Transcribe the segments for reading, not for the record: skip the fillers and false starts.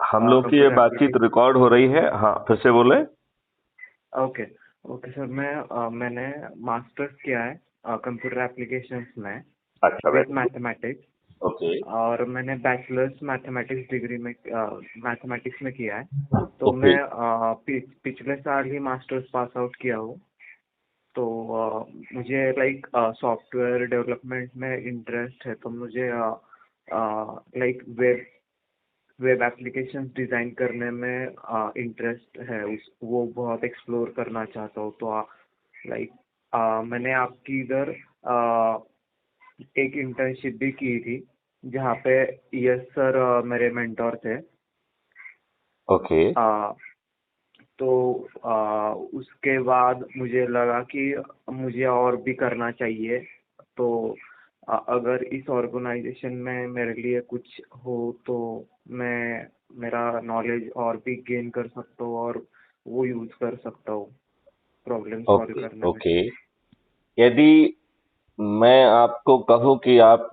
हम लोग की ये कंप्यूटर बातचीत एप्लीकेशन। रिकॉर्ड हो रही है। हाँ, फिर से बोले। ओके। ओके सर, मैंने मास्टर्स किया है कंप्यूटर एप्लीकेशंस में अच्छा, with very good. Mathematics. Okay. और मैंने बैचलर्स मैथमेटिक्स डिग्री में मैथमेटिक्स में किया है। तो ओके। मैं पिछले साल ही मास्टर्स पास आउट किया हूँ। तो मुझे लाइक सॉफ्टवेयर डेवलपमेंट में इंटरेस्ट है। तो मुझे like web web applications design करने में इंटरेस्ट है। उस वो बहुत एक्सप्लोर करना चाहता हूँ। तो लाइक मैंने आपकी इधर एक इंटर्नशिप भी की थी, जहाँ पे यस सर मेरे मेंटोर थे। ओके। आ, तो उसके बाद मुझे लगा कि मुझे और भी करना चाहिए। तो अगर इस ऑर्गेनाइजेशन में मेरे लिए कुछ हो तो मैं मेरा नॉलेज और भी गेन कर सकता हूँ और वो यूज़ कर सकता हूँ प्रॉब्लम सॉल्व ओके। करने में। ओके। यदि मैं आपको कहूं कि आप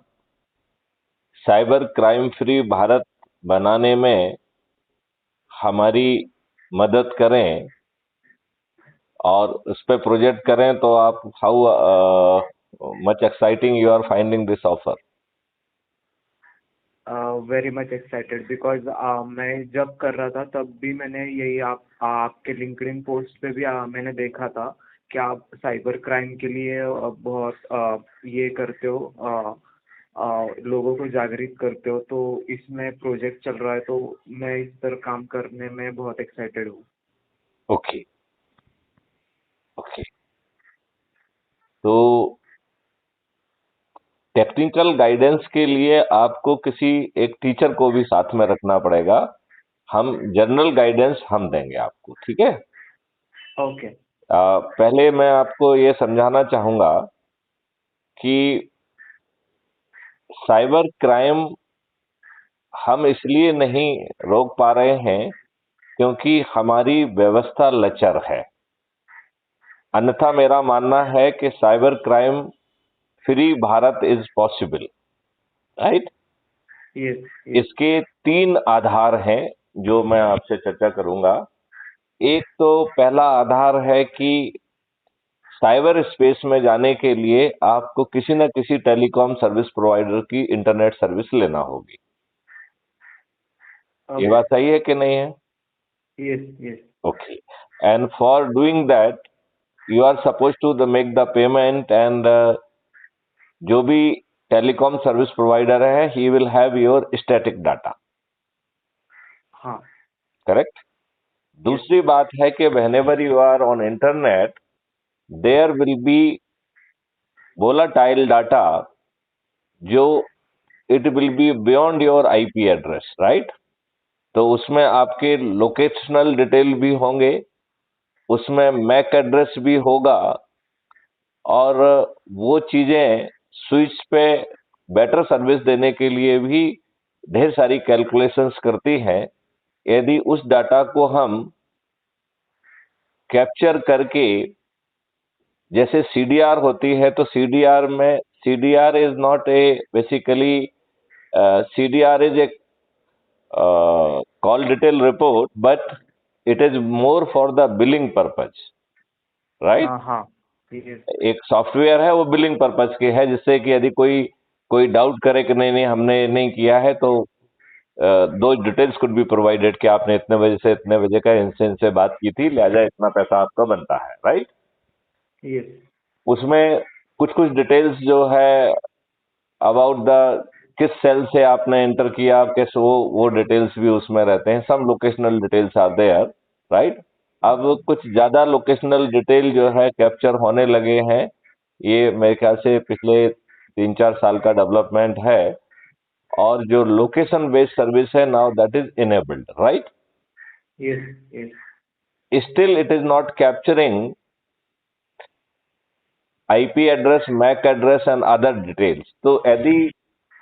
साइबर क्राइम फ्री भारत बनाने में हमारी मदद करें और उस पर प्रोजेक्ट करें, तो आप how much exciting you are finding this offer? Very much excited because मैं जब कर रहा था तब भी मैंने यही आपके लिंक्डइन पोस्ट पे भी मैंने देखा था कि आप साइबर क्राइम के लिए बहुत ये करते हो, लोगों को जागरूक करते हो। तो इसमें प्रोजेक्ट चल रहा है, तो मैं इस पर काम करने में बहुत एक्साइटेड हूँ। ओके। ओके। तो टेक्निकल गाइडेंस के लिए आपको किसी एक टीचर को भी साथ में रखना पड़ेगा। हम जनरल गाइडेंस हम देंगे आपको, ठीक है? ओके। पहले मैं आपको ये समझाना चाहूंगा कि साइबर क्राइम हम इसलिए नहीं रोक पा रहे हैं क्योंकि हमारी व्यवस्था लचर है। अन्यथा मेरा मानना है कि cyber crime free Bharat is possible, right? Yes yes. इसके तीन आधार हैं जो मैं आपसे चर्चा करूंगा। एक तो पहला आधार है कि साइबर स्पेस में जाने के लिए आपको किसी न किसी टेलीकॉम सर्विस प्रोवाइडर की इंटरनेट सर्विस लेना होगी। ये ओके। बात सही है कि नहीं है? Yes yes. Okay. And for doing that you are suppose to the make the payment, and जो भी टेलीकॉम सर्विस प्रोवाइडर है he will have your static data. हाँ। करेक्ट? यस। दूसरी बात है कि whenever you are on internet there will be volatile data, जो it will be beyond your IP address, right? तो उसमें आपके लोकेशनल डिटेल भी होंगे, उसमें मैक एड्रेस भी होगा, और वो चीजें स्विच पे बेटर सर्विस देने के लिए भी ढेर सारी कैलकुलेशंस करती हैं। यदि उस डाटा को हम कैप्चर करके, जैसे सीडीआर होती है, तो सीडीआर में CDR is not a basically, CDR is a call detail report, but it is more for the billing purpose, right? हाँ हाँ। यस। एक सॉफ्टवेयर है, वो बिलिंग पर्पज के है, जिससे कि यदि कोई कोई डाउट करे कि नहीं नहीं हमने नहीं किया है, तो दो डिटेल्स कुड बी प्रोवाइडेड कि आपने इतने बजे से इतने बजे का इंसान से बात की थी, लिहाजा इतना पैसा आपका बनता है, राइट? यस। उसमें कुछ कुछ डिटेल्स जो है अबाउट द किस सेल से आपने एंटर किया, किस वो डिटेल्स भी उसमें रहते हैं। Some locational details are there, right? अब कुछ ज्यादा लोकेशनल डिटेल जो है कैप्चर होने लगे हैं। ये मेरे ख्याल से पिछले 3-4 साल का डेवलपमेंट है, और जो लोकेशन बेस्ड सर्विस है now that is enabled, right? Yes yes. Still it is not capturing IP address, MAC address and other details. तो यदि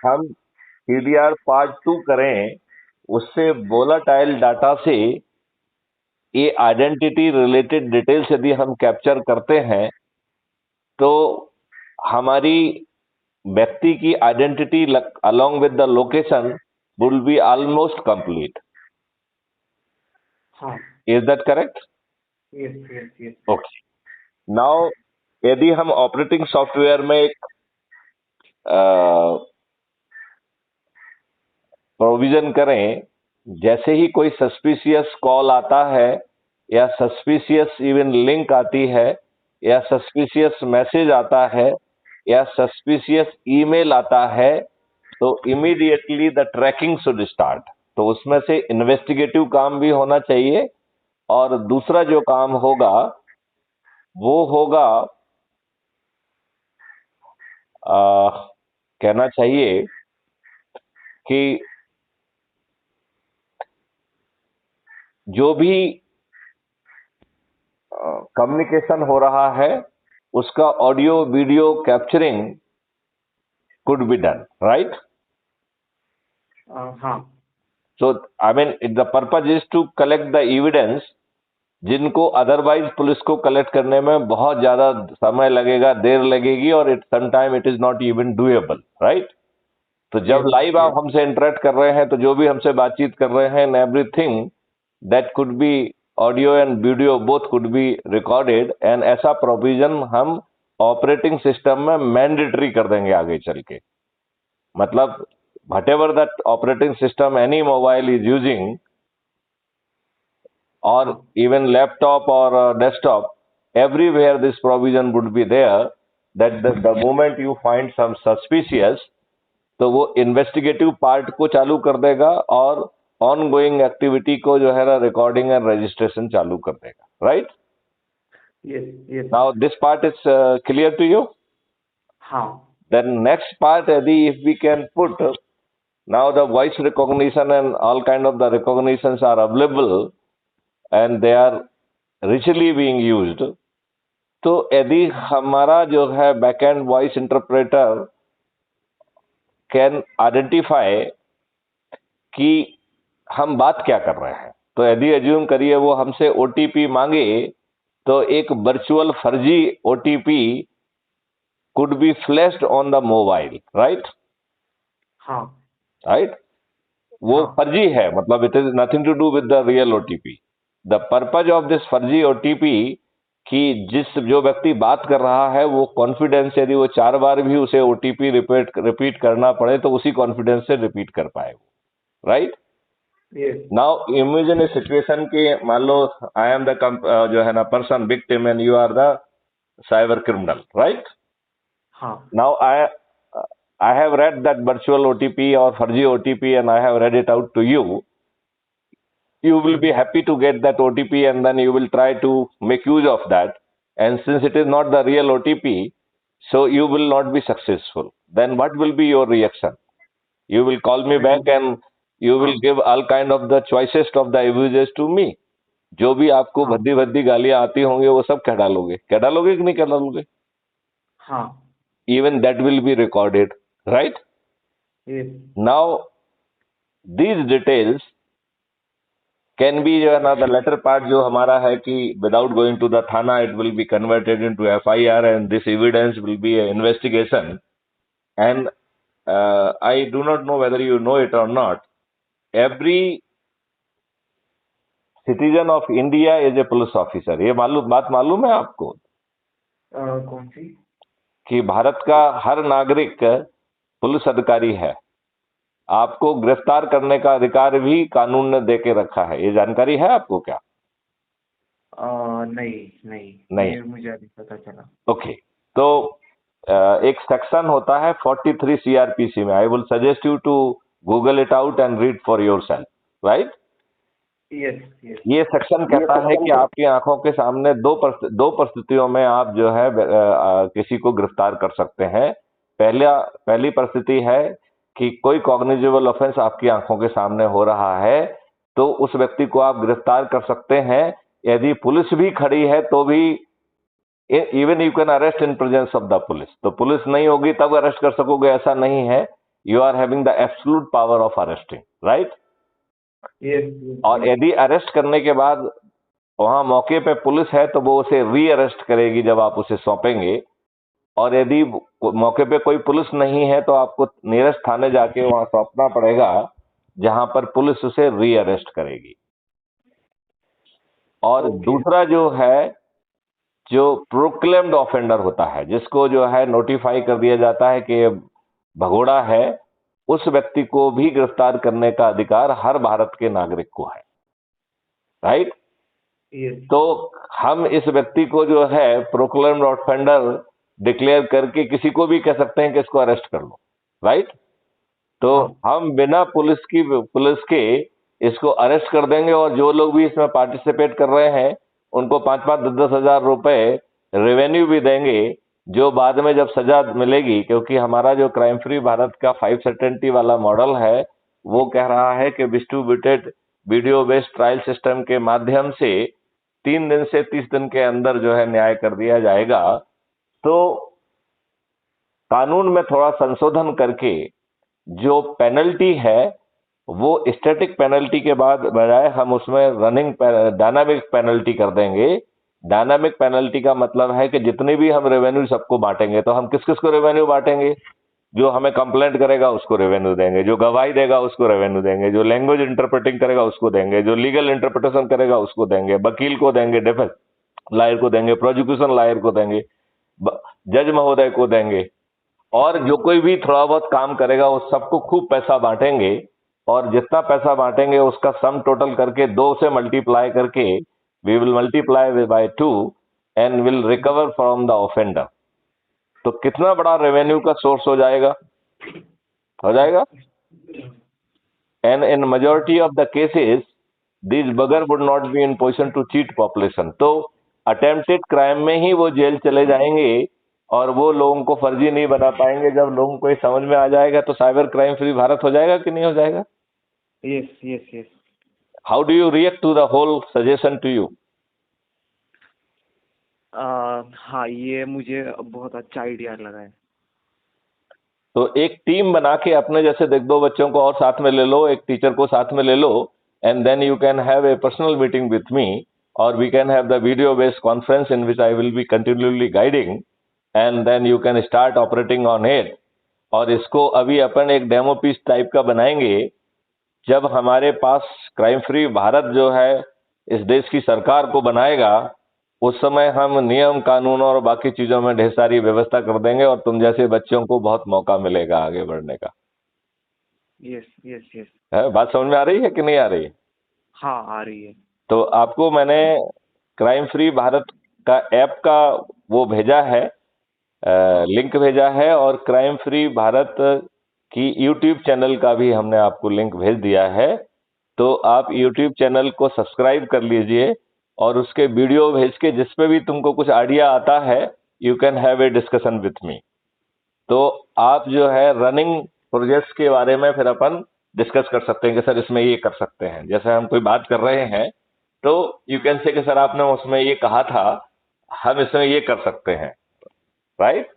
हम सीडीआर पार्ट 2 करें, उससे वोलाटाइल डाटा से ये आइडेंटिटी रिलेटेड डिटेल्स यदि हम कैप्चर करते हैं, तो हमारी व्यक्ति की identity along with the location will be almost complete. हाँ। Is that correct? Yes yes yes. Okay. Now यदि हम ऑपरेटिंग सॉफ्टवेयर में एक प्रोविजन करें, जैसे ही कोई सस्पिशियस कॉल आता है या सस्पिशियस इवन लिंक आती है या सस्पिशियस मैसेज आता है या सस्पिशियस ईमेल आता है, तो immediately the tracking should start. तो उसमें से इन्वेस्टिगेटिव काम भी होना चाहिए, और दूसरा जो काम होगा वो होगा कहना चाहिए कि जो भी कम्युनिकेशन हो रहा है उसका audio video capturing could be done, right? हाँ। So I mean the purpose is to collect the evidence, जिनको अदरवाइज पुलिस को कलेक्ट करने में बहुत ज्यादा समय लगेगा, देर लगेगी, और it sometime it is not even doable, right? तो जब Yes, लाइव आप yes. हमसे इंटरेक्ट कर रहे हैं तो जो भी हमसे बातचीत कर रहे हैं, everything that could be audio and video both could be recorded, and ऐसा प्रोविजन हम ऑपरेटिंग सिस्टम में मैंडेटरी कर देंगे आगे चल के। मतलब whatever that operating system any mobile is using, or हाँ even laptop or desktop, everywhere this provision would be there, that the moment you find some suspicious, तो वो इन्वेस्टिगेटिव पार्ट को चालू कर देगा और ऑन गोइंग एक्टिविटी को जो है ना रिकॉर्डिंग एंड रजिस्ट्रेशन चालू कर देगा, right? Yes yes. Now this part is clear to you? हाँ। Then next part, Adi, if we can put, now the voice recognition and all kind of the recognitions are available and they are richly being used. तो यदि हमारा जो है backend voice interpreter can identify कि हम बात क्या कर रहे हैं, तो यदि एज्यूम करिए वो हमसे ओटीपी मांगे, तो एक वर्चुअल फर्जी OTP could be flashed on the mobile, right? हाँ Right? वो हाँ। फर्जी है, मतलब it is nothing to do with the real OTP. The purpose of this फर्जी ओटीपी कि जिस जो व्यक्ति बात कर रहा है वो कॉन्फिडेंस, यदि वो 4 बार भी उसे ओटीपी रिपीट करना पड़े तो उसी कॉन्फिडेंस से रिपीट कर पाए, right? Yes. Now imagine a situation कि मान लो आई एम द जो है ना person victim and you are the cyber criminal, right? हाँ Now I have read that virtual OTP or fuzzy OTP and I have read it out to you. You will be happy to get that OTP and then you will try to make use of that. And since it is not the real OTP, so you will not be successful. Then what will be your reaction? You will call me back and you will हाँ give all kind of the choicest of the abuses to me. जो भी आपको हाँ भद्दी भद्दी गालियां आती होंगी वो सब कह डालोगे कि नहीं कह डालोगे? हाँ। Even that will be recorded, right? Yes. Now these details can be जो है ना the latter part जो हमारा है कि without going to the थाना it will be converted into FIR and this evidence will be an investigation, and I do not know whether you know it or not, every citizen of India is a police officer. ये बात मालूम है आपको कौन सी? कि भारत का हर नागरिक police अधिकारी है। आपको गिरफ्तार करने का अधिकार भी कानून ने दे के रखा है, ये जानकारी है आपको क्या? नहीं नहीं नहीं। ये मुझे अभी पता चला। ओके, तो एक सेक्शन होता है 43 सीआरपीसी में। I will suggest you to Google it out and read for yourself, right? Yes yes. ये सेक्शन कहता है कि आपकी आंखों के सामने दो परिस्थितियों में आप जो है किसी को गिरफ्तार कर सकते हैं। पहली परिस्थिति है कि कोई कॉग्निजेबल ऑफेंस आपकी आंखों के सामने हो रहा है, तो उस व्यक्ति को आप गिरफ्तार कर सकते हैं। यदि पुलिस भी खड़ी है तो भी even you can arrest in presence of the police. तो पुलिस नहीं होगी तब अरेस्ट कर सकोगे ऐसा नहीं है। You are having the absolute power of arresting, right? Yes. और यदि अरेस्ट करने के बाद वहां मौके पे पुलिस है तो वो उसे री अरेस्ट करेगी जब आप उसे सौंपेंगे, और यदि मौके पे कोई पुलिस नहीं है तो आपको नियरेस्ट थाने जाके वहां सौंपना पड़ेगा जहां पर पुलिस उसे री अरेस्ट करेगी। और ओके। दूसरा जो है, जो प्रोक्लेम्ड ऑफेंडर होता है, जिसको जो है नोटिफाई कर दिया जाता है कि ये भगोड़ा है, उस व्यक्ति को भी गिरफ्तार करने का अधिकार हर भारत के नागरिक को है। राइट? यस। तो हम इस व्यक्ति को जो है प्रोक्लेम्ड ऑफेंडर डिक्लेयर करके किसी को भी कह सकते हैं कि इसको अरेस्ट कर लो। राइट? तो हाँ। हम बिना पुलिस के इसको अरेस्ट कर देंगे, और जो लोग भी इसमें पार्टिसिपेट कर रहे हैं उनको 5-5, 10-10 हजार रुपए रेवेन्यू भी देंगे, जो बाद में जब सजा मिलेगी, क्योंकि हमारा जो क्राइम फ्री भारत का 5 सर्टेनिटी वाला मॉडल है, वो कह रहा है कि distributed video based trial system के माध्यम से 3 दिन से 30 दिन के अंदर जो है न्याय कर दिया जाएगा। तो कानून में थोड़ा संशोधन करके जो पेनल्टी है वो स्टैटिक पेनल्टी के बाद बजाय हम उसमें रनिंग डायनामिक पेनल्टी कर देंगे। डायनामिक पेनल्टी का मतलब है कि जितनी भी हम रेवेन्यू सबको बांटेंगे, तो हम किस किस को रेवेन्यू बांटेंगे? जो हमें कंप्लेंट करेगा उसको रेवेन्यू देंगे, जो गवाही देगा उसको रेवेन्यू देंगे, जो लैंग्वेज इंटरप्रेटिंग करेगा उसको देंगे, जो लीगल इंटरप्रिटेशन करेगा उसको देंगे, वकील को देंगे, डिफेंस लायर को देंगे, प्रोसिक्यूशन लायर को देंगे, जज महोदय को देंगे, और जो कोई भी थोड़ा बहुत काम करेगा उस सबको खूब पैसा बांटेंगे। और जितना पैसा बांटेंगे उसका सम टोटल करके 2 से मल्टीप्लाई करके we will multiply by 2 and will recover from the offender. तो कितना बड़ा रेवेन्यू का सोर्स हो जाएगा। And in majority of the cases this bugger would not be in position to cheat population. तो अटेम्प्टेड क्राइम में ही वो जेल चले जाएंगे, और वो लोगों को फर्जी नहीं बना पाएंगे। जब लोगों को ये समझ में आ जाएगा तो साइबर क्राइम फ्री भारत हो जाएगा कि नहीं हो जाएगा? Yes yes yes. How do you react to the whole suggestion to you? हाँ, ये मुझे बहुत अच्छा आइडिया लगा है। तो एक टीम बना के अपने जैसे देख 2 बच्चों को और साथ में ले लो, एक टीचर को साथ में ले लो, and then you can have a personal meeting with me, और we can have the video based conference in which I will be continuously guiding, and then you can start operating on it. और इसको अभी अपन एक demo piece type का बनाएंगे। जब हमारे पास crime free Bharat जो है इस देश की सरकार को बनाएगा, उस समय हम नियम कानून और बाकी चीजों में ढेर सारी व्यवस्था कर देंगे, और तुम जैसे बच्चों को बहुत मौका मिलेगा आगे बढ़ने का। Yes yes yes. है बात समझ में आ रही है कि नहीं आ रही है? हाँ, आ रही है। तो आपको मैंने क्राइम फ्री भारत का ऐप का वो भेजा है, लिंक भेजा है, और क्राइम फ्री भारत की यूट्यूब चैनल का भी हमने आपको लिंक भेज दिया है। तो आप यूट्यूब चैनल को सब्सक्राइब कर लीजिए, और उसके वीडियो भेज के जिस पे भी तुमको कुछ आइडिया आता है you can have A discussion with me. तो आप जो है रनिंग प्रोजेक्ट्स के बारे में फिर अपन डिस्कस कर सकते हैं कि सर इसमें ये कर सकते हैं। जैसे हम कोई बात कर रहे हैं तो यू कैन से कि सर आपने उसमें ये कहा था, हम इसमें ये कर सकते हैं। राइट?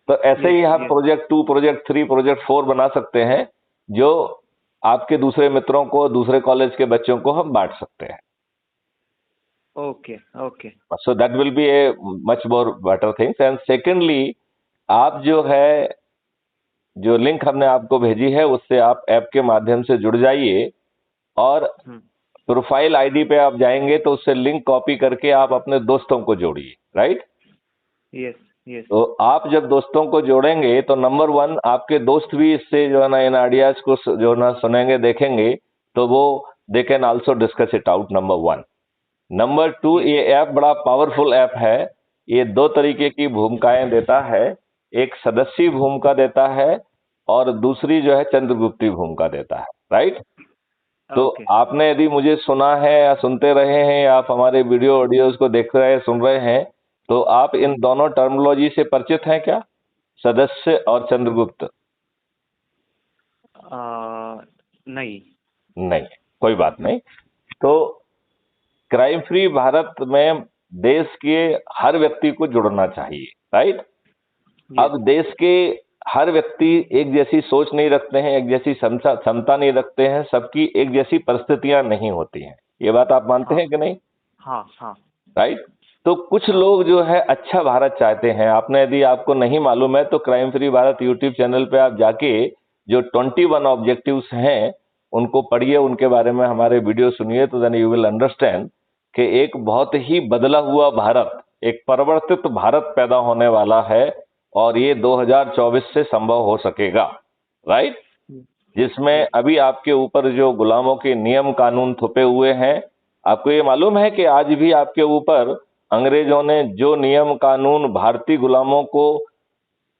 तो ऐसे ही यस हम यस। प्रोजेक्ट 2, प्रोजेक्ट 3, प्रोजेक्ट 4 बना सकते हैं, जो आपके दूसरे मित्रों को, दूसरे कॉलेज के बच्चों को हम बांट सकते हैं। Okay okay. So that will be a much more better things. And secondly, आप जो है, जो लिंक हमने आपको भेजी है उससे आप ऐप के माध्यम से जुड़ जाइए, और प्रोफाइल आईडी पे आप जाएंगे तो उससे लिंक कॉपी करके आप अपने दोस्तों को जोड़िए। राइट? Yes yes. तो आप जब दोस्तों को जोड़ेंगे तो नंबर 1 आपके दोस्त भी इससे जो है ना इन आइडियाज को जो ना सुनेंगे, देखेंगे, तो वो they can also discuss it out, number 1। Number 2, ये ऐप बड़ा पावरफुल ऐप है। ये 2 तरीके की भूमिकाएं देता है, एक सदस्यी भूमिका देता है, और दूसरी जो है चंद्रगुप्ती भूमिका देता है। राइट? तो ओके। आपने यदि मुझे सुना है या सुनते रहे हैं, या आप हमारे वीडियो ऑडियोज को देख रहे हैं, सुन रहे हैं, तो आप इन दोनों टर्मिनोलॉजी से परिचित हैं क्या, सदस्य और चंद्रगुप्त? नहीं। नहीं, कोई बात नहीं। तो क्राइम फ्री भारत में देश के हर व्यक्ति को जुड़ना चाहिए। राइट? अब देश के हर व्यक्ति एक जैसी सोच नहीं रखते हैं, एक जैसी क्षमता नहीं रखते हैं, सबकी एक जैसी परिस्थितियां नहीं होती हैं। ये बात आप मानते हैं कि नहीं? हाँ हाँ। राइट? तो कुछ लोग जो है अच्छा भारत चाहते हैं। आपने, यदि आपको नहीं मालूम है तो crime free Bharat YouTube channel पे आप जाके जो 21 ऑब्जेक्टिव्स हैं उनको पढ़िए, उनके बारे में हमारे वीडियो सुनिए, तो देन यू विल अंडरस्टैंड कि एक बहुत ही बदला हुआ भारत, एक परिवर्तित भारत पैदा होने वाला है और ये 2024 से संभव हो सकेगा, राइट? जिसमें अभी आपके ऊपर जो गुलामों के नियम कानून थोपे हुए हैं, आपको ये मालूम है कि आज भी आपके ऊपर अंग्रेजों ने जो नियम कानून भारतीय गुलामों को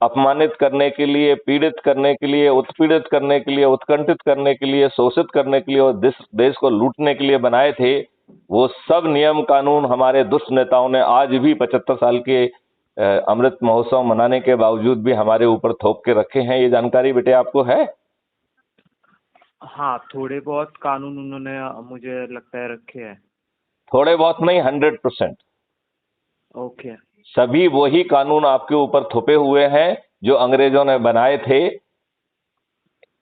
अपमानित करने के लिए, पीड़ित करने के लिए, उत्पीड़ित करने के लिए, उत्कंठित करने के लिए, शोषित करने के लिए और देश को लूटने के लिए बनाए थे, वो सब नियम कानून हमारे दुष्ट नेताओं ने आज भी 75 साल के अमृत महोत्सव मनाने के बावजूद भी हमारे ऊपर थोप के रखे हैं। ये जानकारी बेटे आपको है? हाँ, थोड़े बहुत कानून उन्होंने मुझे लगता है रखे हैं। थोड़े बहुत नहीं, 100%। ओके। सभी वही कानून आपके ऊपर थोपे हुए हैं जो अंग्रेजों ने बनाए थे।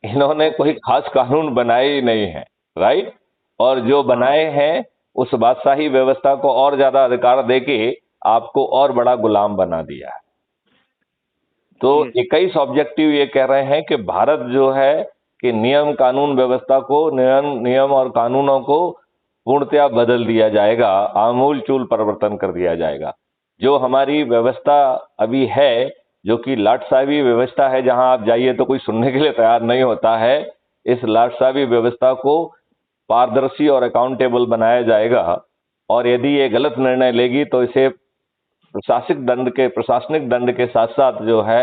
इन्होंने कोई खास कानून बनाए ही नहीं है, राइट? और जो बनाए हैं उस बादशाही व्यवस्था को और ज्यादा अधिकार देके आपको और बड़ा गुलाम बना दिया है। तो 21 ऑब्जेक्टिव ये कह रहे हैं कि भारत जो है कि नियम कानून व्यवस्था को, नियम और कानूनों को पूर्णतया बदल दिया जाएगा, आमूल चूल परिवर्तन कर दिया जाएगा। जो हमारी व्यवस्था अभी है, जो कि लाटसाही व्यवस्था है, जहां आप जाइए तो कोई सुनने के लिए तैयार नहीं होता है, इस लाटसाही व्यवस्था को पारदर्शी और अकाउंटेबल बनाया जाएगा। और यदि ये गलत निर्णय लेगी तो इसे प्रशासनिक दंड के साथ साथ जो है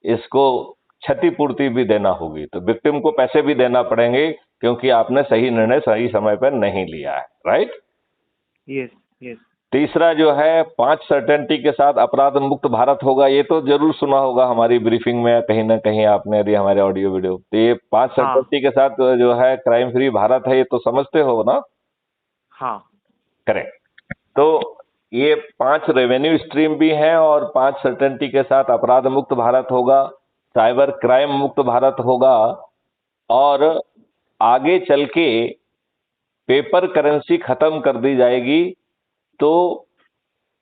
इसको क्षतिपूर्ति भी देना होगी। तो विक्टिम को पैसे भी देना पड़ेंगे क्योंकि आपने सही निर्णय सही समय पर नहीं लिया है, राइट? Yes yes. तीसरा जो है 5 सर्टेनिटी के साथ अपराध मुक्त भारत होगा। ये तो जरूर सुना होगा हमारी ब्रीफिंग में कहीं ना कहीं आपने, यदि हमारे ऑडियो वीडियो। तो ये 5 सर्टेनिटी के साथ जो है क्राइम फ्री भारत है, ये तो समझते हो ना? हाँ, करेक्ट। तो ये 5 रेवेन्यू स्ट्रीम भी हैं और 5 सर्टेनिटी के साथ अपराध मुक्त भारत होगा, साइबर क्राइम मुक्त भारत होगा और आगे चल के पेपर करेंसी खत्म कर दी जाएगी। तो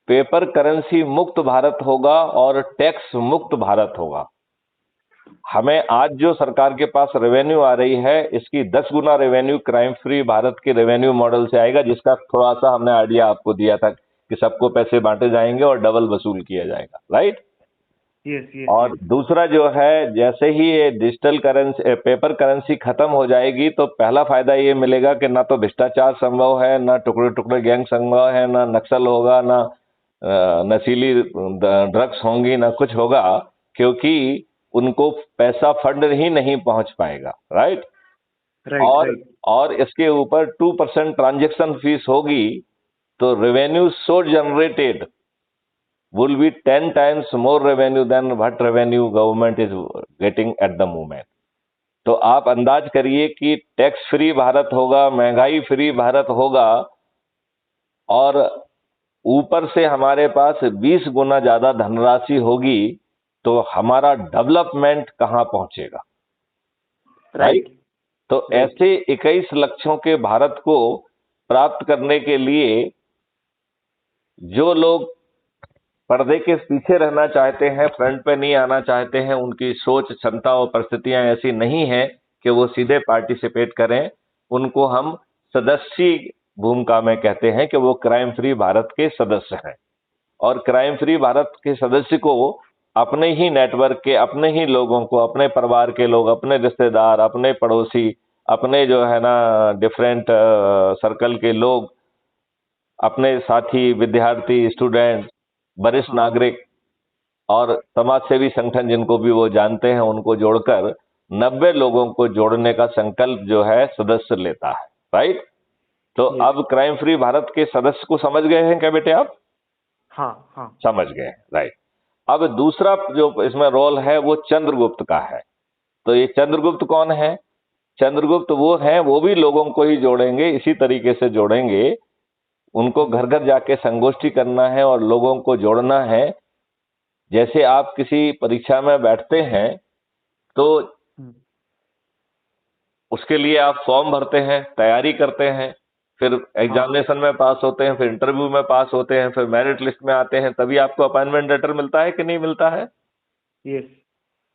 पेपर करेंसी मुक्त भारत होगा और टैक्स मुक्त भारत होगा। हमें आज जो सरकार के पास रेवेन्यू आ रही है, इसकी 10 गुना रेवेन्यू क्राइम फ्री भारत के रेवेन्यू मॉडल से आएगा, जिसका थोड़ा सा हमने आइडिया आपको दिया था कि सबको पैसे बांटे जाएंगे और डबल वसूल किया जाएगा, राइट? और दूसरा जो है, जैसे ही ये डिजिटल करेंसी, पेपर करेंसी खत्म हो जाएगी तो पहला फायदा ये मिलेगा कि ना तो भ्रष्टाचार संभव है, ना टुकड़े टुकड़े गैंग संभव है, ना नक्सल होगा, ना नशीली ड्रग्स होंगी, ना कुछ होगा, क्योंकि उनको पैसा फंड ही नहीं पहुंच पाएगा, राइट? और इसके ऊपर 2% ट्रांजैक्शन फीस होगी। तो revenue so generated will be 10 times more revenue than what revenue government is getting at the moment. तो आप अंदाज करिए कि टैक्स फ्री भारत होगा, महंगाई फ्री भारत होगा और ऊपर से हमारे पास 20 गुना ज्यादा धनराशि होगी, तो हमारा डेवलपमेंट कहां पहुंचेगा, राइट? तो ऐसे 21 लक्ष्यों के भारत को प्राप्त करने के लिए जो लोग पर्दे के पीछे रहना चाहते हैं, फ्रंट पे नहीं आना चाहते हैं, उनकी सोच, क्षमता और परिस्थितियां ऐसी नहीं है कि वो सीधे पार्टिसिपेट करें, उनको हम सदस्य भूमिका में कहते हैं कि वो क्राइम फ्री भारत के सदस्य हैं। और क्राइम फ्री भारत के सदस्य को अपने ही नेटवर्क के, अपने ही लोगों को, अपने परिवार के लोग, अपने रिश्तेदार, अपने पड़ोसी, अपने जो है ना डिफरेंट सर्कल के लोग, अपने साथी, विद्यार्थी, स्टूडेंट, वरिष्ठ नागरिक और समाज सेवी संगठन जिनको भी वो जानते हैं, उनको जोड़कर 90 लोगों को जोड़ने का संकल्प जो है सदस्य लेता है, राइट? तो अब क्राइम फ्री भारत के सदस्य को समझ गए हैं क्या बेटे आप? हाँ, समझ गए, राइट। अब दूसरा जो इसमें रोल है वो चंद्रगुप्त का है। तो ये चंद्रगुप्त कौन है? चंद्रगुप्त वो हैं, वो भी लोगों को ही जोड़ेंगे, इसी तरीके से जोड़ेंगे। उनको घर घर जाके संगोष्ठी करना है और लोगों को जोड़ना है। जैसे आप किसी परीक्षा में बैठते हैं तो उसके लिए आप फॉर्म भरते हैं, तैयारी करते हैं, फिर एग्जामिनेशन में पास होते हैं, फिर इंटरव्यू में पास होते हैं, फिर मेरिट लिस्ट में आते हैं, तभी आपको अपॉइंटमेंट लेटर मिलता है कि नहीं मिलता है? यस।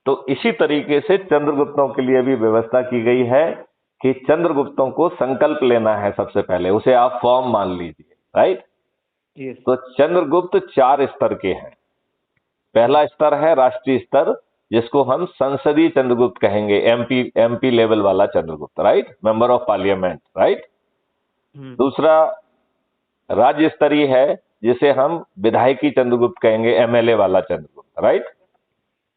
तो इसी तरीके से चंद्रगुप्तों के लिए भी व्यवस्था की गई है कि चंद्रगुप्तों को संकल्प लेना है। सबसे पहले उसे आप फॉर्म मान लीजिए, राइट। यस। तो चंद्रगुप्त 4 स्तर के हैं। पहला स्तर है राष्ट्रीय स्तर, जिसको हम संसदीय चंद्रगुप्त कहेंगे, एमपी एमपी लेवल वाला Chandragupta, right, member of parliament, right. Hmm. दूसरा राज्य स्तरीय है, जिसे हम विधायकी चंद्रगुप्त कहेंगे, एमएलए वाला चंद्रगुप्त, राइट।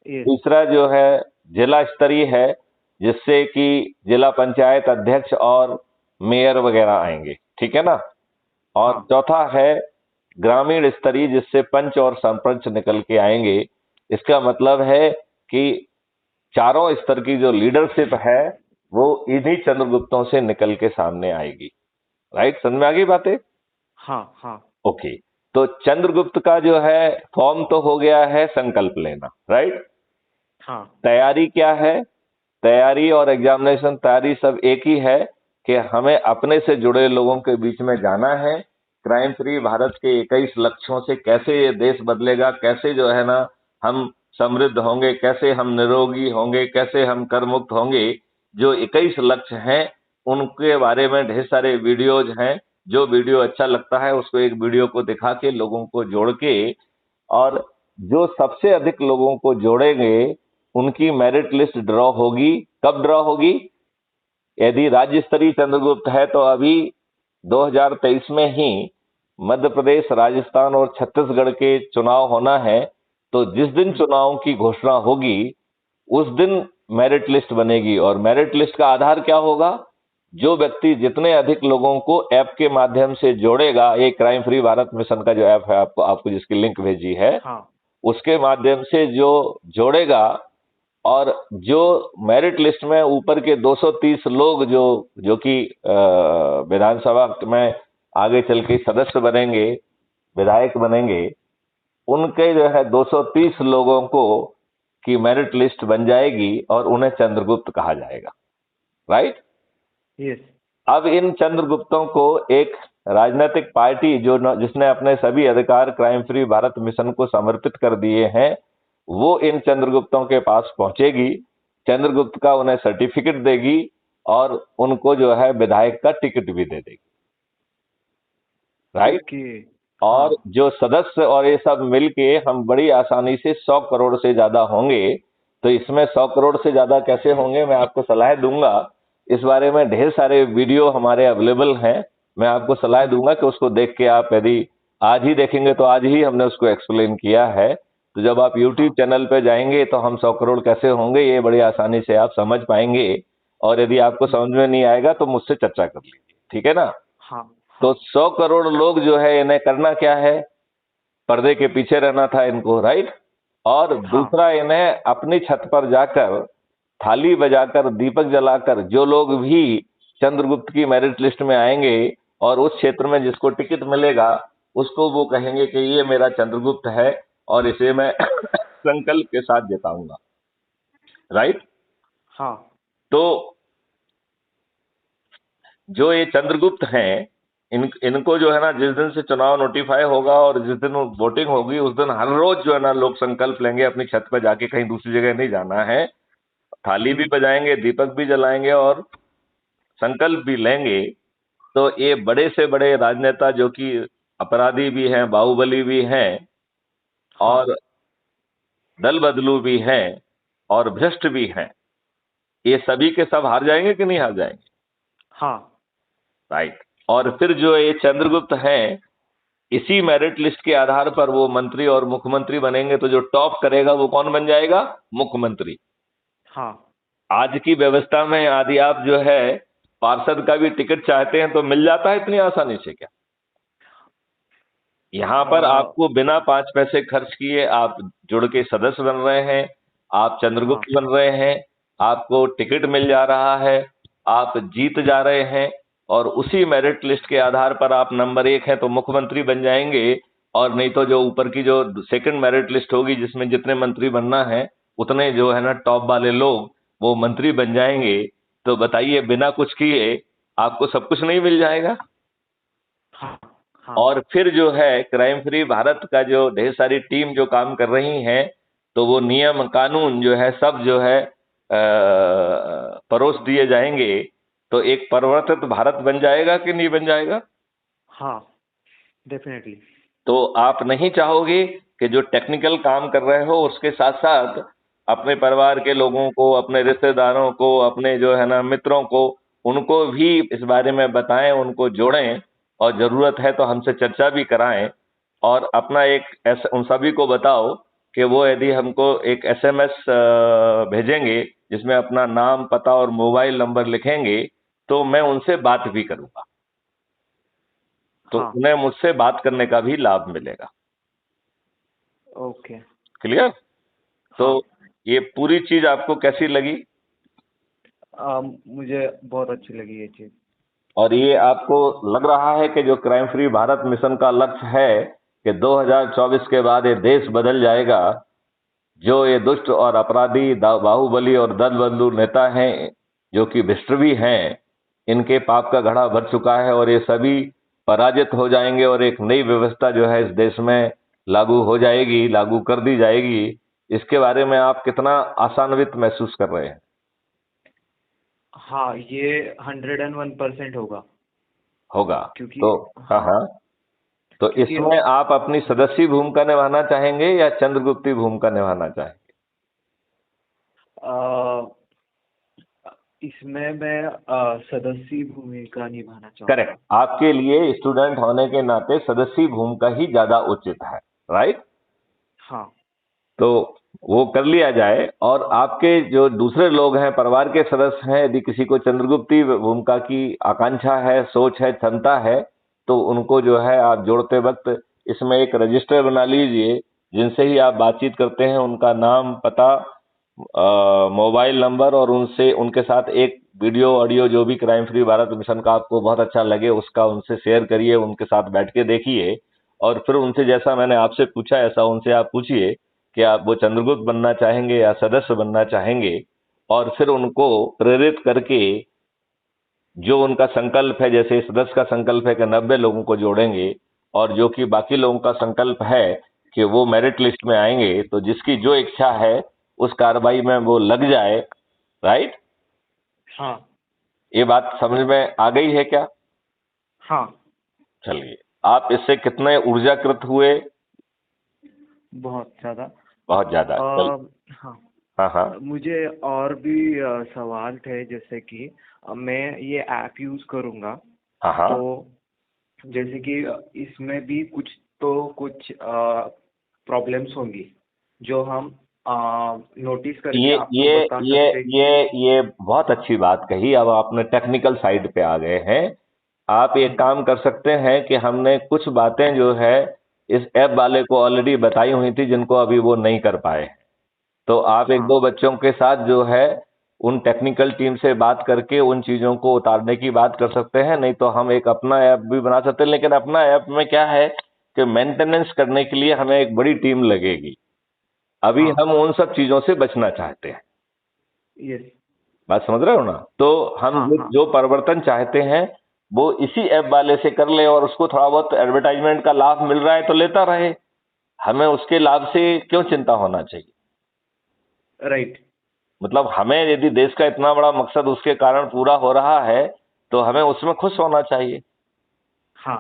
यस। तीसरा जो है जिला स्तरीय है, जिससे कि जिला पंचायत अध्यक्ष और मेयर वगैरह आएंगे, ठीक है ना। और हाँ। चौथा है ग्रामीण स्तरीय, जिससे पंच और सरपंच निकल के आएंगे। इसका मतलब है कि चारों स्तर की जो लीडरशिप है वो इन्हीं चंद्रगुप्तों से निकल के सामने आएगी, राइट। समझ में आ गई बातें? हाँ। हाँ। ओके। तो चंद्रगुप्त का जो है फॉर्म तो हो गया है संकल्प लेना, राइट। हाँ। तैयारी क्या है? तैयारी और एग्जामिनेशन तैयारी सब एक ही है कि हमें अपने से जुड़े लोगों के बीच में जाना है। क्राइम फ्री भारत के 21 लक्ष्यों से कैसे ये देश बदलेगा, कैसे जो है ना हम समृद्ध होंगे, कैसे हम निरोगी होंगे, कैसे हम कर मुक्त होंगे, जो 21 लक्ष्य हैं उनके बारे में ढेर सारे वीडियोज हैं। जो वीडियो अच्छा लगता है उसको एक वीडियो को दिखा के लोगों को जोड़ के, और जो सबसे अधिक लोगों को जोड़ेंगे उनकी मेरिट लिस्ट ड्रॉ होगी। कब ड्रॉ होगी? यदि राज्य स्तरीय चंद्रगुप्त है तो अभी 2023 में ही मध्य प्रदेश, राजस्थान और छत्तीसगढ़ के चुनाव होना है। तो जिस दिन चुनाव की घोषणा होगी उस दिन मेरिट लिस्ट बनेगी। और मेरिट लिस्ट का आधार क्या होगा? जो व्यक्ति जितने अधिक लोगों को ऐप के माध्यम से जोड़ेगा, ये क्राइम फ्री भारत मिशन का जो ऐप है, आपको आपको जिसकी लिंक भेजी है, हाँ। उसके माध्यम से जो जोड़ेगा, और जो मेरिट लिस्ट में ऊपर के 230 लोग जो जो कि विधानसभा में आगे चल के सदस्य बनेंगे, विधायक बनेंगे, उनके जो है 230 लोगों को की मेरिट लिस्ट बन जाएगी और उन्हें चंद्रगुप्त कहा जाएगा, राइट। यस। अब इन चंद्रगुप्तों को एक राजनीतिक पार्टी जिसने अपने सभी अधिकार क्राइम फ्री भारत मिशन को समर्पित कर दिए हैं, वो इन चंद्रगुप्तों के पास पहुंचेगी, चंद्रगुप्त का उन्हें सर्टिफिकेट देगी और उनको जो है विधायक का टिकट भी दे देगी, राइट। ओके। और हाँ। जो सदस्य और ये सब मिलके हम बड़ी आसानी से 100 करोड़ से ज्यादा होंगे। तो इसमें 100 करोड़ से ज्यादा कैसे होंगे, मैं आपको सलाह दूंगा। इस बारे में ढेर सारे वीडियो हमारे अवेलेबल हैं। मैं आपको सलाह दूंगा कि उसको देख के आप, यदि आज ही देखेंगे तो आज ही हमने उसको एक्सप्लेन किया है। तो जब आप यूट्यूब हाँ। चैनल पे जाएंगे तो हम 100 करोड़ कैसे होंगे ये बड़ी आसानी से आप समझ पाएंगे। और यदि आपको समझ में नहीं आएगा तो मुझसे चर्चा कर लीजिए, ठीक है ना। हाँ। तो हाँ। 100 करोड़ लोग जो है इन्हें करना क्या है? पर्दे के पीछे रहना था इनको, राइट। और हाँ। दूसरा, इन्हें अपनी छत पर जाकर थाली बजाकर, दीपक जलाकर, जो लोग भी चंद्रगुप्त की मेरिट लिस्ट में आएंगे और उस क्षेत्र में जिसको टिकट मिलेगा उसको वो कहेंगे कि ये मेरा चंद्रगुप्त है और इसे मैं संकल्प के साथ जिताऊंगा, राइट। हाँ। तो जो ये चंद्रगुप्त हैं, इनको जो है ना, जिस दिन से चुनाव नोटिफाई होगा और जिस दिन वोटिंग होगी उस दिन हर रोज जो है ना लोग संकल्प लेंगे, अपनी छत पर जाके, कहीं दूसरी जगह नहीं जाना है। थाली भी बजाएंगे, दीपक भी जलाएंगे और संकल्प भी लेंगे। तो ये बड़े से बड़े राजनेता जो कि अपराधी भी हैं, बाहुबली भी हैं, हाँ। और दल बदलू भी हैं, और भ्रष्ट भी हैं, ये सभी के सब हार जाएंगे कि नहीं हार जाएंगे? हाँ। राइट। और फिर जो ये चंद्रगुप्त हैं, इसी मेरिट लिस्ट के आधार पर वो मंत्री और मुख्यमंत्री बनेंगे। तो जो टॉप करेगा वो कौन बन जाएगा? मुख्यमंत्री। हाँ। आज की व्यवस्था में यदि आप जो है पार्षद का भी टिकट चाहते हैं तो मिल जाता है इतनी आसानी से क्या? यहां पर अ, आपको बिना 5 पैसे खर्च किए आप जुड़ के सदस्य बन रहे हैं, आप हाँ। चंद्रगुप्त बन रहे हैं, आपको टिकट मिल जा रहा है, आप जीत जा रहे हैं, और उसी मेरिट लिस्ट के आधार पर आप नंबर 1 हैं तो मुख्यमंत्री बन जाएंगे। और नहीं तो जो ऊपर की जो सेकंड मेरिट लिस्ट होगी जिसमें जितने मंत्री बनना है उतने जो है ना टॉप वाले लोग वो मंत्री बन जाएंगे। तो बताइए, बिना कुछ किए आपको सब कुछ नहीं मिल जाएगा? हाँ। हाँ। और फिर जो है क्राइम फ्री भारत का जो ढेर सारी टीम जो काम कर रही है, तो वो नियम कानून जो है सब जो है परोस दिए जाएंगे। तो एक परिवर्तित भारत बन जाएगा कि नहीं बन जाएगा? हाँ। डेफिनेटली। तो आप नहीं चाहोगे कि जो टेक्निकल काम कर रहे हो उसके साथ साथ अपने परिवार के लोगों को, अपने रिश्तेदारों को, अपने जो है ना मित्रों को, उनको भी इस बारे में बताएं, उनको जोड़ें, और जरूरत है तो हमसे चर्चा भी कराएं। और अपना उन सभी को बताओ कि वो यदि हमको एक एसएमएस भेजेंगे जिसमें अपना नाम, पता और मोबाइल नंबर लिखेंगे, तो मैं उनसे बात भी करूंगा, तो हाँ। उन्हें मुझसे बात करने का भी लाभ मिलेगा। ओके। क्लियर? तो हाँ। ये पूरी चीज आपको कैसी लगी? मुझे बहुत अच्छी लगी ये चीज़। और ये आपको लग रहा है कि जो क्राइम फ्री भारत मिशन का लक्ष्य है कि 2024 के बाद ये देश बदल जाएगा, जो ये दुष्ट और अपराधी बाहुबली और दल बदलू नेता हैं, जो कि भ्रष्ट भी हैं, इनके पाप का घड़ा भर चुका है और ये सभी पराजित हो जाएंगे और एक नई व्यवस्था जो है इस देश में लागू हो जाएगी, लागू कर दी जाएगी। इसके बारे में आप कितना आशान्वित महसूस कर रहे हैं? हाँ, ये 101% होगा। होगा। क्योंकि तो हाँ हाँ, हाँ, तो क्योंकि इसमें आप अपनी सदस्यी भूमिका निभाना चाहेंगे या चंद्रगुप्ती भूमिका निभाना चाहेंगे? अ, इसमें मैं सदस्य भूमिका निभाना करेक्ट, चाहूँगा। आपके लिए स्टूडेंट होने के नाते सदस्यी भूमिका ही ज्यादा उचित है, राइट? हाँ। तो वो कर लिया जाए, और आपके जो दूसरे लोग हैं, परिवार के सदस्य हैं, यदि किसी को चंद्रगुप्ती भूमिका की आकांक्षा है, सोच है, क्षमता है, तो उनको जो है आप जोड़ते वक्त इसमें एक रजिस्टर बना लीजिए, जिनसे ही आप बातचीत करते हैं उनका नाम, पता, मोबाइल नंबर, और उनसे उनके साथ एक वीडियो ऑडियो जो भी क्राइम फ्री भारत मिशन का आपको बहुत अच्छा लगे उसका उनसे शेयर करिए, उनके साथ बैठ के देखिए। और फिर उनसे जैसा मैंने आपसे पूछा ऐसा उनसे आप पूछिए कि आप वो चंद्रगुप्त बनना चाहेंगे या सदस्य बनना चाहेंगे, और फिर उनको प्रेरित करके जो उनका संकल्प है, जैसे सदस्य का संकल्प है कि 90 लोगों को जोड़ेंगे, और जो कि बाकी लोगों का संकल्प है कि वो मेरिट लिस्ट में आएंगे, तो जिसकी जो इच्छा है उस कार्रवाई में वो लग जाए, राइट? हाँ। ये बात समझ में आ गई है क्या? हाँ। चलिए, आप इससे कितने ऊर्जाकृत हुए? बहुत ज़्यादा। बहुत ज्यादा। चल, हाँ। हाँ हाँ मुझे और भी सवाल थे, जैसे कि मैं ये ऐप यूज़ करूँगा, हाँ हाँ। तो जैसे कि इसमें भी कुछ प्रॉब्लम्स होंगी जो हम नोटिस करके ये आपको ये बता ये सकते हैं। ये बहुत अच्छी बात कही। अब आपने टेक्निकल साइड पे आ गए हैं। आप एक हम्म। काम कर सकते हैं कि हमने कुछ बातें जो है इस ऐप वाले को ऑलरेडी बताई हुई थी, जिनको अभी वो नहीं कर पाए। तो आप एक हाँ। दो बच्चों के साथ जो है उन टेक्निकल टीम से बात करके उन चीजों को उतारने की बात कर सकते हैं। नहीं तो हम एक अपना ऐप भी बना सकते हैं, लेकिन अपना ऐप में क्या है कि मेंटेनेंस करने के लिए हमें एक बड़ी टीम लगेगी। अभी हाँ। हम उन सब चीजों से बचना चाहते हैं। यस। बात समझ रहे हो ना? तो हम हाँ। जो हाँ। जो परिवर्तन चाहते हैं वो इसी ऐप वाले से कर ले, और उसको थोड़ा बहुत एडवर्टाइजमेंट का लाभ मिल रहा है तो लेता रहे। हमें उसके लाभ से क्यों चिंता होना चाहिए? राइट। मतलब हमें यदि देश का इतना बड़ा मकसद उसके कारण पूरा हो रहा है तो हमें उसमें खुश होना चाहिए। हाँ।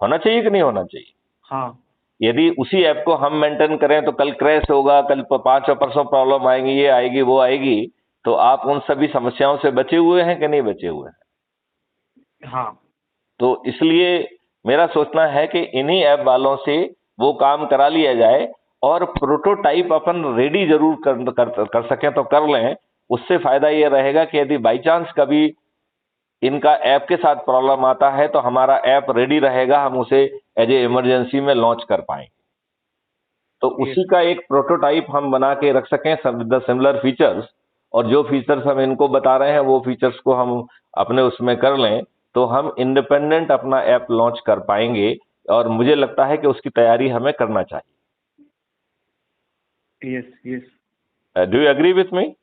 होना चाहिए कि नहीं होना चाहिए? हाँ। यदि उसी ऐप को हम मेंटेन करें तो कल क्रैश होगा, कल 5 और परसों प्रॉब्लम आएंगी, ये आएगी वो आएगी, तो आप उन सभी समस्याओं से बचे हुए हैं कि नहीं बचे हुए हैं? हाँ। तो इसलिए मेरा सोचना है कि इन्हीं ऐप वालों से वो काम करा लिया जाए, और प्रोटोटाइप अपन रेडी जरूर कर सकें तो कर लें। उससे फायदा ये रहेगा कि यदि बाई चांस कभी इनका ऐप के साथ प्रॉब्लम आता है तो हमारा ऐप रेडी रहेगा, हम उसे एज ए इमरजेंसी में लॉन्च कर पाएंगे। तो उसी यस। का एक प्रोटोटाइप हम बना के रख सकें, द सिमिलर फीचर्स, और जो फीचर्स हम इनको बता रहे हैं वो फीचर्स को हम अपने उसमें कर लें, तो हम इंडिपेंडेंट अपना ऐप लॉन्च कर पाएंगे। और मुझे लगता है कि उसकी तैयारी हमें करना यस। यस। चाहिए। Do you agree with me?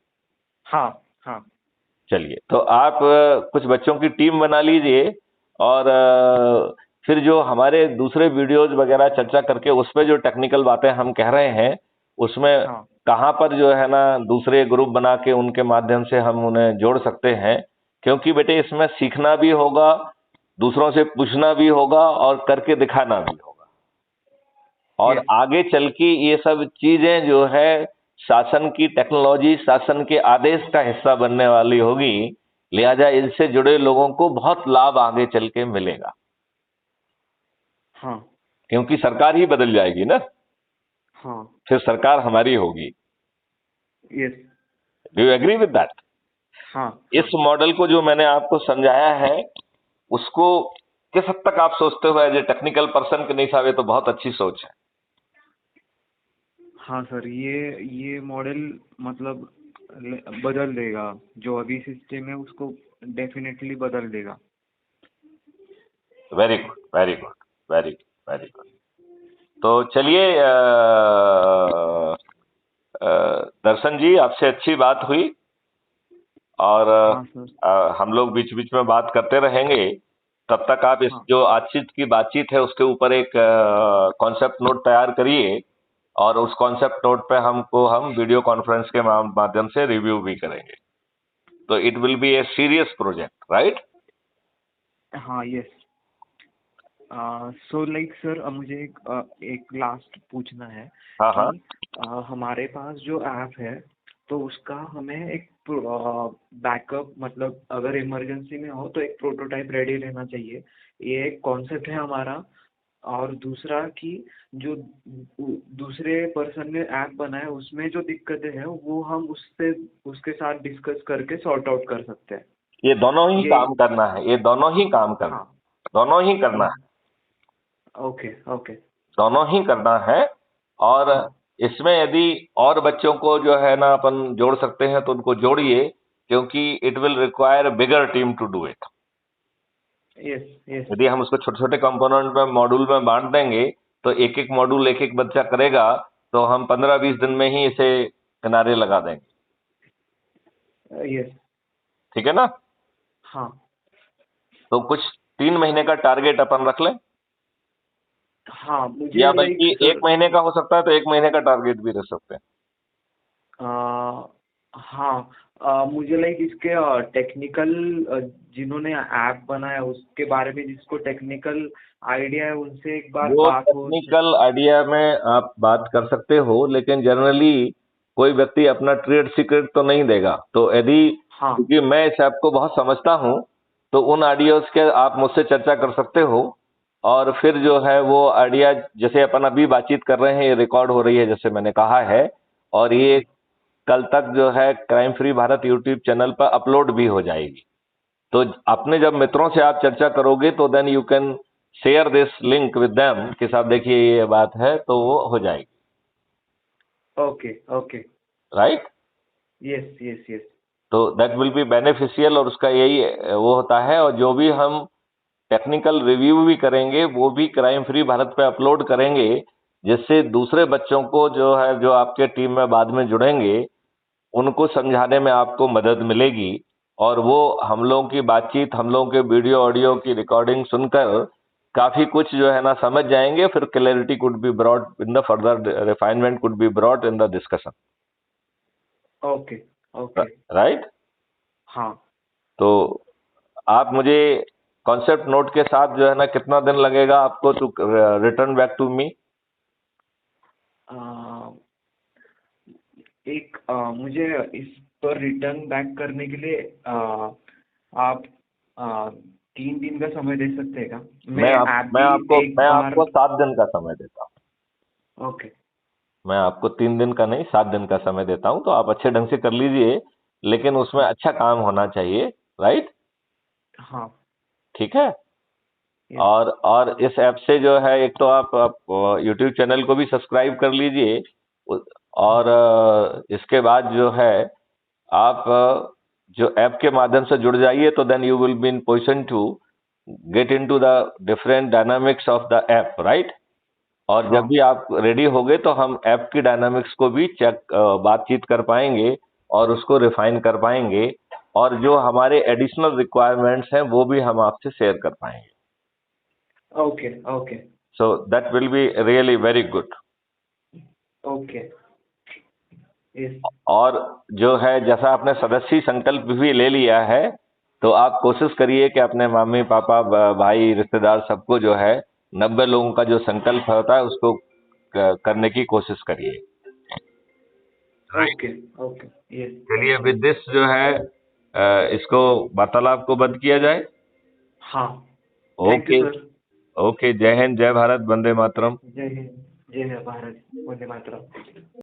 हाँ। हाँ। चलिए, तो आप कुछ बच्चों की टीम बना लीजिए, और फिर जो हमारे दूसरे वीडियोज वगैरह चर्चा करके उस पे जो टेक्निकल बातें हम कह रहे हैं उसमें हाँ। कहाँ पर जो है ना दूसरे ग्रुप बना के उनके माध्यम से हम उन्हें जोड़ सकते हैं। क्योंकि बेटे इसमें सीखना भी होगा, दूसरों से पूछना भी होगा और करके दिखाना भी होगा। और यस। आगे चल के ये सब चीजें जो है शासन की टेक्नोलॉजी, शासन के आदेश का हिस्सा बनने वाली होगी, लिहाजा इनसे जुड़े लोगों को बहुत लाभ आगे चल के मिलेगा, हाँ। क्योंकि सरकार ही बदल जाएगी ना, हाँ। फिर सरकार हमारी होगी। Yes. Do you agree with that? हाँ। इस हाँ। मॉडल को जो मैंने आपको समझाया है, उसको किस हद तक आप सोचते हो एज ए टेक्निकल पर्सन के हिसाब से तो बहुत अच्छी सोच है? हाँ सर, ये मॉडल मतलब बदल देगा, जो अभी सिस्टम है उसको डेफिनेटली बदल देगा। Very good, very good, very good, very good. तो चलिए दर्शन जी, आपसे अच्छी बात हुई, और हाँ सर। हम लोग बीच बीच में बात करते रहेंगे। तब तक आप इस हाँ। जो आजचित की बातचीत है उसके ऊपर एक कॉन्सेप्ट नोट तैयार करिए, और उस कॉन्सेप्ट नोट पे हम वीडियो कॉन्फ्रेंस के माध्यम से रिव्यू भी करेंगे। तो it will be a serious project, right? हाँ। यस। सो लाइक सर, मुझे एक लास्ट पूछना है हाँ कि हाँ। हमारे पास जो ऐप है, तो उसका हमें एक बैकअप, मतलब अगर इमरजेंसी में हो तो एक प्रोटोटाइप रेडी रहना चाहिए। ये एक कॉन्सेप्ट है हमारा। और दूसरा कि जो दूसरे पर्सन ने ऐप बनाया उसमें जो दिक्कतें हैं वो हम उससे उसके साथ डिस्कस करके सॉर्ट आउट कर सकते हैं। ये दोनों ही ये। काम करना है, ये दोनों ही काम करना, हाँ। दोनों ही करना है, ओके। ओके। दोनों ही करना है। और हाँ। इसमें यदि और बच्चों को जो है ना अपन जोड़ सकते हैं तो उनको जोड़िए, क्योंकि it will require bigger team to do it. Yes. Yes. यदि हम उसको छोटे छोटे कंपोनेंट में, मॉड्यूल में बांट देंगे, तो एक एक मॉड्यूल एक एक बच्चा करेगा, तो हम 15-20 दिन में ही इसे किनारे लगा देंगे। यस। ठीक है ना? हाँ। तो कुछ 3 महीने का टारगेट अपन रख लें, हाँ या मुझे लाइक बल्कि एक सर। महीने का हो सकता है तो 1 महीने का टारगेट भी रख सकते हैं। हाँ। मुझे लाइक इसके टेक्निकल, जिन्होंने ऐप बनाया उसके बारे में जिसको टेक्निकल आइडिया है उनसे एक बार वो बात हो। टेक्निकल आइडिया में आप बात कर सकते हो, लेकिन जनरली कोई व्यक्ति अपना ट्रेड सीक्रेट तो नहीं देगा। तो यदि, हाँ। क्योंकि मैं इस ऐप को बहुत समझता हूं, तो उन आइडियाज के आप मुझसे चर्चा कर सकते हो, और फिर जो है वो आइडिया, जैसे अपन अभी बातचीत कर रहे हैं, ये रिकॉर्ड हो रही है जैसे मैंने कहा है, और ये यस। कल तक जो है crime free Bharat YouTube channel पर अपलोड भी हो जाएगी। तो अपने जब मित्रों से आप चर्चा करोगे तो then you can share this link with them कि साहब देखिए ये बात है, तो वो हो जाएगी। Okay. Okay. Right? Yes. Yes. Yes. तो दैट विल बी बेनिफिशियल, और उसका यही वो होता है। और जो भी हम टेक्निकल रिव्यू भी करेंगे वो भी क्राइम फ्री भारत पे अपलोड करेंगे, जिससे दूसरे बच्चों को जो है, जो आपके टीम में बाद में जुड़ेंगे, उनको समझाने में आपको मदद मिलेगी। और वो हम लोगों की बातचीत, हम लोगों के वीडियो ऑडियो की रिकॉर्डिंग सुनकर काफी कुछ जो है ना समझ जाएंगे। फिर clarity could be brought in the further, refinement could be brought in the discussion. Okay. Okay. Right? हाँ। तो आप मुझे कॉन्सेप्ट नोट के साथ जो है ना, कितना दिन लगेगा आपको to return back to me? एक मुझे इस पर रिटर्न बैक करने के लिए आप 3 दिन का समय दे सकते हैं क्या? मैं ऐप मैं भी आपको एक मैं बार। आपको 7 दिन का समय देता हूँ। ओके। मैं आपको 3 दिन का नहीं, 7 दिन का समय देता हूं, तो आप अच्छे ढंग से कर लीजिए, लेकिन उसमें हाँ। अच्छा काम होना चाहिए। राइट? हाँ। ठीक है। यस। और इस ऐप से जो है, एक तो आप यूट्यूब चैनल को भी सब्सक्राइब कर लीजिए, और इसके बाद जो है आप जो ऐप के माध्यम से जुड़ जाइए, तो then you will be in position to get into the different dynamics of the app. Right? और जब हाँ। भी आप रेडी होगे तो हम ऐप की डायनामिक्स को भी बातचीत कर पाएंगे, और उसको रिफाइन कर पाएंगे, और जो हमारे एडिशनल रिक्वायरमेंट्स हैं वो भी हम आपसे शेयर कर पाएंगे। Okay. Okay. So that will be really very good. Okay. Yes. और जो है, जैसा आपने सदस्य संकल्प भी ले लिया है, तो आप कोशिश करिए कि अपने मम्मी पापा भाई रिश्तेदार सबको जो है 90 लोगों का जो संकल्प होता है उसको करने की कोशिश करिए। ओके। ओके। यस। चलिए थैंक यू। विद दिस जो है इसको वार्तालाप को बंद किया जाए। हाँ। Thank you okay. Sir. Okay, जय हिंद, जय भारत, वंदे मातरम। जय हिंद। जय भारत। वंदे मातरम।